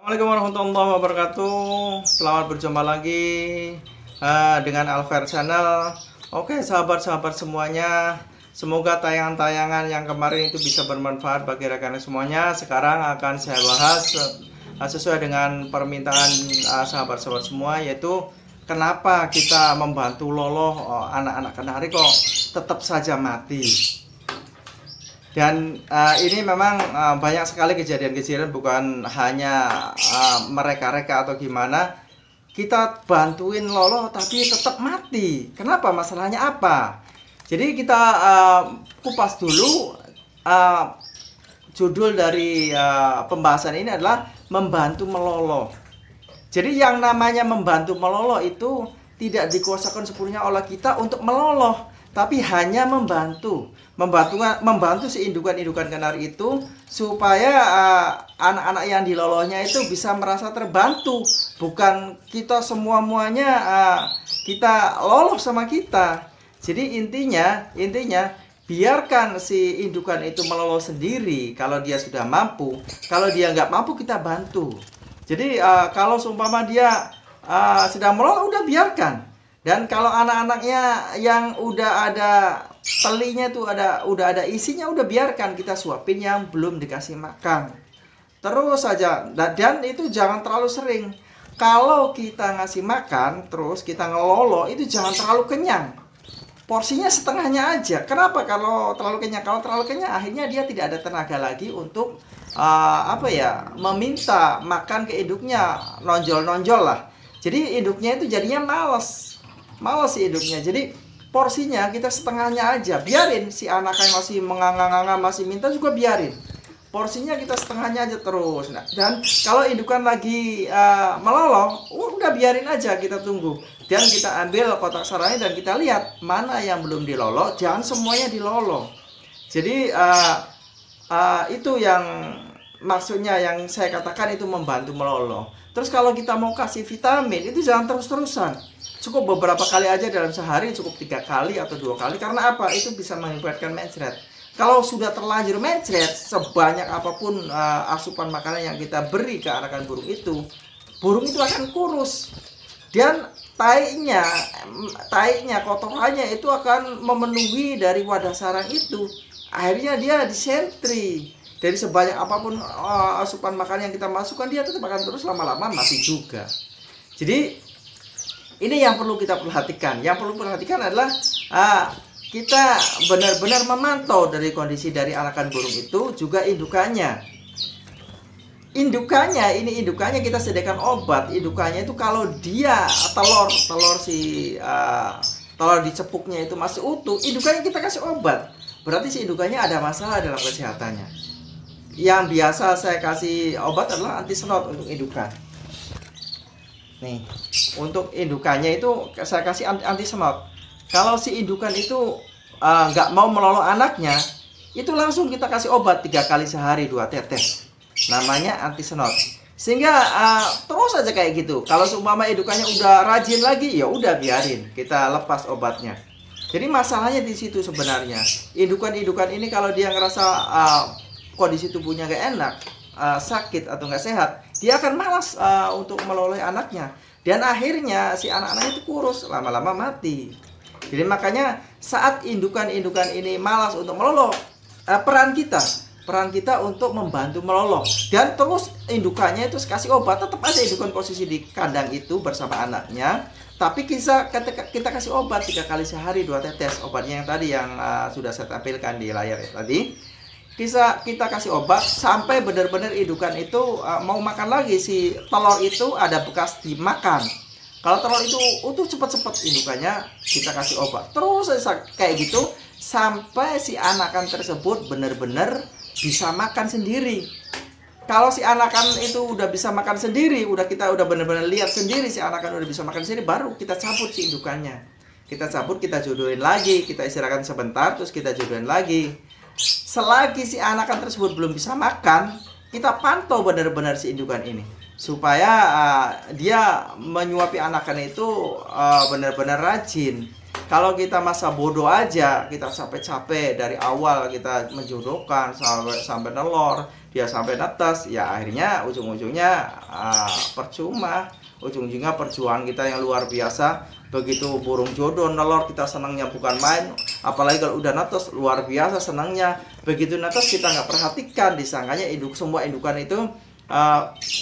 Assalamualaikum warahmatullahi wabarakatuh. Selamat berjumpa lagi dengan Alver Channel. Oke sahabat-sahabat semuanya, semoga tayangan-tayangan yang kemarin itu bisa bermanfaat bagi rekan semuanya. Sekarang akan saya bahas sesuai dengan permintaan sahabat-sahabat semua, yaitu kenapa kita membantu loloh anak-anak kenari kok tetap saja mati. Dan ini memang banyak sekali kejadian-kejadian, bukan hanya mereka-reka atau gimana. Kita bantuin loloh tapi tetap mati. Kenapa? Masalahnya apa? Jadi kita kupas dulu. Judul dari pembahasan ini adalah membantu meloloh. Jadi yang namanya membantu meloloh itu tidak dikuasakan sepenuhnya oleh kita untuk meloloh, tapi hanya membantu si indukan-indukan kenari itu supaya anak-anak yang dilolohnya itu bisa merasa terbantu. Bukan kita semuanya kita loloh sama kita. Jadi intinya biarkan si indukan itu meloloh sendiri kalau dia sudah mampu. Kalau dia nggak mampu, kita bantu. Jadi kalau seumpama dia sedang meloloh, udah biarkan. Dan kalau anak-anaknya yang udah ada telinya tuh udah ada isinya, udah biarkan, kita suapin yang belum dikasih makan. Terus saja, dan itu jangan terlalu sering. Kalau kita ngasih makan terus kita ngelolo, itu jangan terlalu kenyang. Porsinya setengahnya aja. Kenapa? Kalau terlalu kenyang, akhirnya dia tidak ada tenaga lagi untuk meminta makan ke induknya, nonjol-nonjol lah. Jadi induknya itu jadinya males si induknya. Jadi porsinya kita setengahnya aja, biarin si anak yang masih menganga-nganga, masih minta juga biarin. Porsinya kita setengahnya aja terus. Nah, dan kalau indukan lagi meloloh, udah biarin aja, kita tunggu. Dan kita ambil kotak sarangnya dan kita lihat mana yang belum diloloh, jangan semuanya diloloh. Jadi itu yang maksudnya yang saya katakan itu membantu meloloh. Terus kalau kita mau kasih vitamin, itu jangan terus-terusan. Cukup beberapa kali aja dalam sehari, cukup 3 kali atau 2 kali. Karena apa? Itu bisa mengakibatkan mencret. Kalau sudah terlanjur mencret, sebanyak apapun asupan makanan yang kita beri ke anakan burung itu akan kurus. Dan tainya, kotorannya itu akan memenuhi dari wadah sarang itu. Akhirnya dia disentri. Dari sebanyak apapun asupan makanan yang kita masukkan, dia tetap akan terus, lama-lama mati juga. Jadi ini yang perlu kita perhatikan. Yang perlu perhatikan adalah kita benar-benar memantau dari kondisi dari anakan burung itu, juga indukannya. Indukannya kita sediakan obat. Indukannya itu kalau dia telur di cepuknya itu masih utuh, indukannya kita kasih obat. Berarti si indukannya ada masalah dalam kesehatannya. Yang biasa saya kasih obat adalah anti-snot untuk indukan. Nih, untuk indukannya itu saya kasih anti-snot. Kalau si indukan itu nggak mau meloloh anaknya, itu langsung kita kasih obat 3 kali sehari 2 tetes. Namanya anti-snot. Sehingga terus aja kayak gitu. Kalau seumpama indukannya udah rajin lagi, ya udah biarin, kita lepas obatnya. Jadi masalahnya di situ sebenarnya. Indukan-indukan ini kalau dia ngerasa kondisi tubuhnya gak enak, sakit atau nggak sehat, dia akan malas untuk meloloh anaknya. Dan akhirnya si anak-anak itu kurus, lama-lama mati. Jadi makanya saat indukan-indukan ini malas untuk meloloh, peran kita untuk membantu meloloh. Dan terus indukannya itu kasih obat, tetap ada indukan posisi di kandang itu bersama anaknya. Tapi kita kasih obat 3 kali sehari 2 tetes. Obatnya yang tadi yang sudah saya tampilkan di layar tadi. Kita kasih obat sampai benar-benar indukan itu mau makan lagi. Si telur itu ada bekas dimakan. Kalau telur itu utuh, cepat-cepat indukannya kita kasih obat. Terus kayak gitu sampai si anakan tersebut benar-benar bisa makan sendiri. Kalau si anakan itu udah bisa makan sendiri, kita udah benar-benar lihat sendiri si anakan udah bisa makan sendiri, baru kita cabut si indukannya. Kita cabut, kita jodohin lagi, kita istirahatkan sebentar, terus kita jodohin lagi. Selagi si anakan tersebut belum bisa makan, kita pantau benar-benar si indukan ini supaya dia menyuapi anakan itu benar-benar rajin. Kalau kita masa bodoh aja, kita capek-capek dari awal kita menjodohkan sampai nelor, dia sampai netes, ya akhirnya ujung-ujungnya percuma. Ujung-ujungnya perjuangan kita yang luar biasa. Begitu burung jodoh nelor, kita senangnya bukan main, apalagi kalau udah netes luar biasa senangnya. Begitu netes kita nggak perhatikan, disangkanya semua indukan itu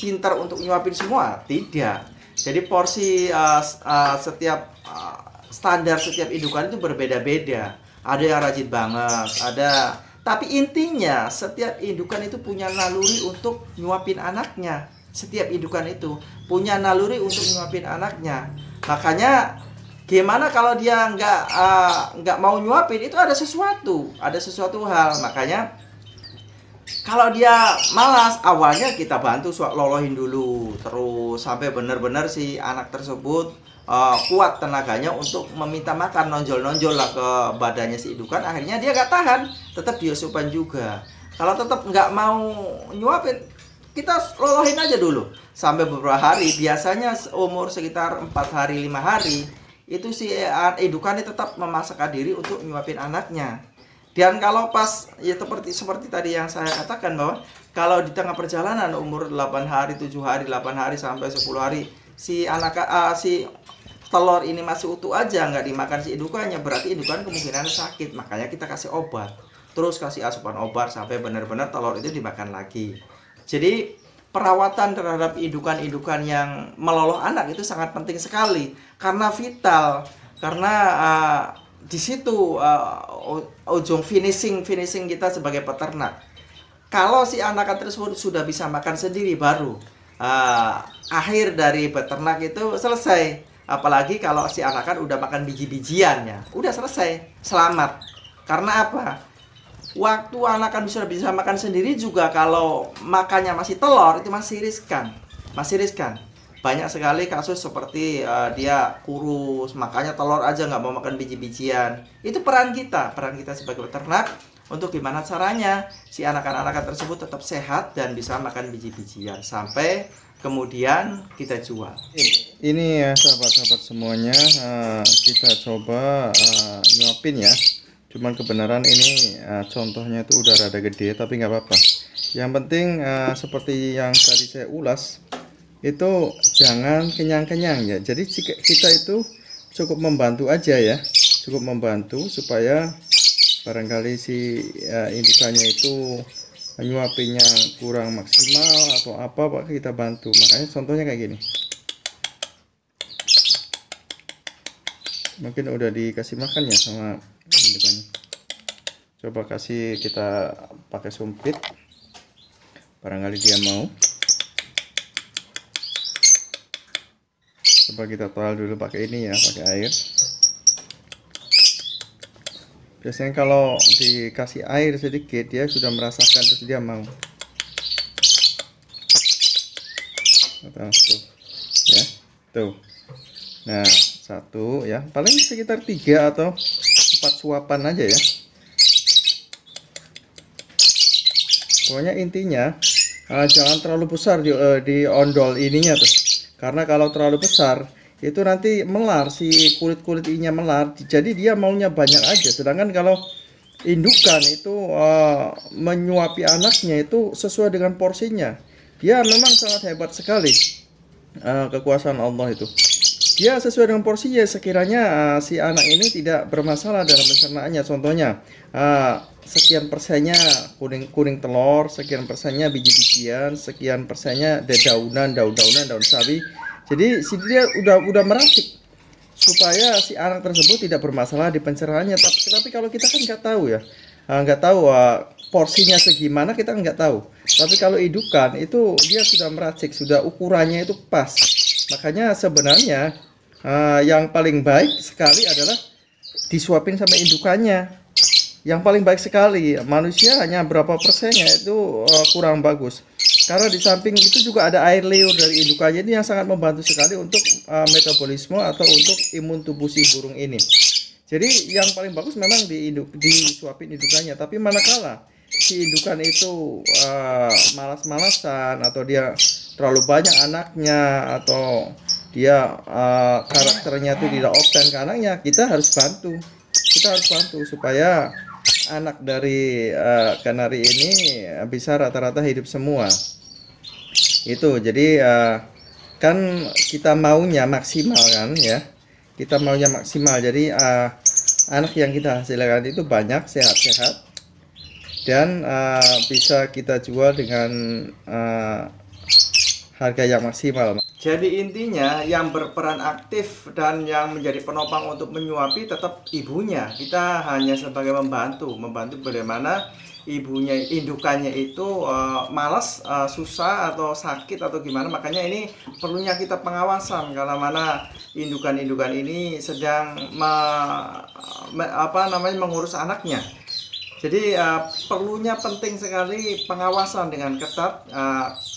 pintar untuk nyuapin semua. Tidak. Jadi porsi setiap standar setiap indukan itu berbeda-beda. Ada yang rajin banget, tapi intinya setiap indukan itu punya naluri untuk nyuapin anaknya. Setiap indukan itu punya naluri untuk nyuapin anaknya. Makanya gimana kalau dia nggak mau nyuapin, itu ada sesuatu hal. Makanya kalau dia malas, awalnya kita bantu lolohin dulu, terus sampai benar-benar si anak tersebut kuat tenaganya untuk meminta makan, nonjol-nonjol lah ke badannya si indukan. Akhirnya dia nggak tahan, tetap diasupan juga. Kalau tetap nggak mau nyuapin, kita lolohin aja dulu sampai beberapa hari. Biasanya umur sekitar 4 hari 5 hari itu si indukannya tetap memaksakan diri untuk nyuapin anaknya. Dan kalau pas ya seperti tadi yang saya katakan, bahwa kalau di tengah perjalanan umur 8 hari 7 hari 8 hari sampai 10 hari si si telur ini masih utuh aja, nggak dimakan si indukannya, berarti indukan kemungkinan sakit. Makanya kita kasih obat, terus kasih asupan obat sampai benar-benar telur itu dimakan lagi. Jadi perawatan terhadap indukan-indukan yang meloloh anak itu sangat penting sekali, karena vital, karena di situ ujung finishing kita sebagai peternak. Kalau si anak tersebut sudah bisa makan sendiri, baru akhir dari peternak itu selesai. Apalagi kalau si anakan udah makan biji-bijiannya, udah selesai, selamat. Karena apa? Waktu anakan sudah bisa makan sendiri juga, kalau makannya masih telur, itu masih riskan. Banyak sekali kasus seperti dia kurus, makanya telur aja nggak mau makan biji-bijian. Itu peran kita sebagai peternak, untuk gimana caranya si anakan-anakan tersebut tetap sehat dan bisa makan biji-bijian sampai kemudian kita jual. Ini ya sahabat-sahabat semuanya, kita coba nyuapin ya. Cuman kebenaran ini contohnya itu udah rada gede, tapi nggak apa-apa. Yang penting seperti yang tadi saya ulas, itu jangan kenyang-kenyang ya. Jadi kita itu cukup membantu aja ya, cukup membantu supaya barangkali si indukannya itu nyuapinnya kurang maksimal atau apa, Pak, kita bantu. Makanya contohnya kayak gini. Mungkin udah dikasih makan ya sama indukannya. Coba kita pakai sumpit, barangkali dia mau. Coba kita toal dulu pakai ini ya, pakai air. Biasanya kalau dikasih air sedikit, dia sudah merasakan, terus dia mau. Tuh ya, tuh. Nah, satu ya, paling sekitar 3 atau 4 suapan aja ya. Pokoknya intinya jangan terlalu besar di ondol ininya tuh, karena kalau terlalu besar itu nanti melar, si kulit ininya melar, jadi dia maunya banyak aja. Sedangkan kalau indukan itu menyuapi anaknya itu sesuai dengan porsinya, dia memang sangat hebat sekali. Kekuasaan Allah itu, dia sesuai dengan porsinya. Sekiranya si anak ini tidak bermasalah dalam pencernaannya, contohnya sekian persennya kuning telur, sekian persennya biji-bijian, sekian persennya daun sawi. Jadi dia udah meracik supaya si anak tersebut tidak bermasalah di pencernaannya. Tapi kalau kita kan nggak tahu ya, nggak tahu porsinya segimana, kita nggak tahu. Tapi kalau indukan itu dia sudah meracik, sudah ukurannya itu pas. Makanya sebenarnya yang paling baik sekali adalah disuapin sama indukannya. Yang paling baik sekali. Manusia hanya berapa persennya itu kurang bagus. Karena di samping itu juga ada air liur dari indukannya, ini yang sangat membantu sekali untuk metabolisme atau untuk imun tubuh si burung ini. Jadi yang paling bagus memang disuapin indukannya. Tapi manakala si indukan itu malas-malasan, atau dia terlalu banyak anaknya, atau dia karakternya itu tidak open ke anaknya, kita harus bantu supaya anak dari kanari ini bisa rata-rata hidup semua. Itu jadi kan kita maunya maksimal kan ya. Kita maunya maksimal. Jadi anak yang kita hasilkan itu banyak, sehat-sehat, dan bisa kita jual dengan harga yang maksimal. Jadi intinya yang berperan aktif dan yang menjadi penopang untuk menyuapi tetap ibunya. Kita hanya sebagai membantu bagaimana ibunya, indukannya itu malas, susah atau sakit atau gimana. Makanya ini perlunya kita pengawasan kalau mana indukan-indukan ini sedang mengurus anaknya. Jadi perlunya penting sekali pengawasan dengan ketat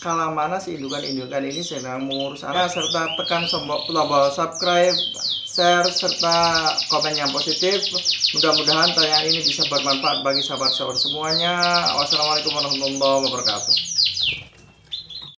kalau mana si indukan-indukan ini sedang mengurus anak, serta tekan tombol subscribe, share, serta komen yang positif. Mudah-mudahan tayangan ini bisa bermanfaat bagi sahabat-sahabat semuanya. Wassalamualaikum warahmatullahi wabarakatuh.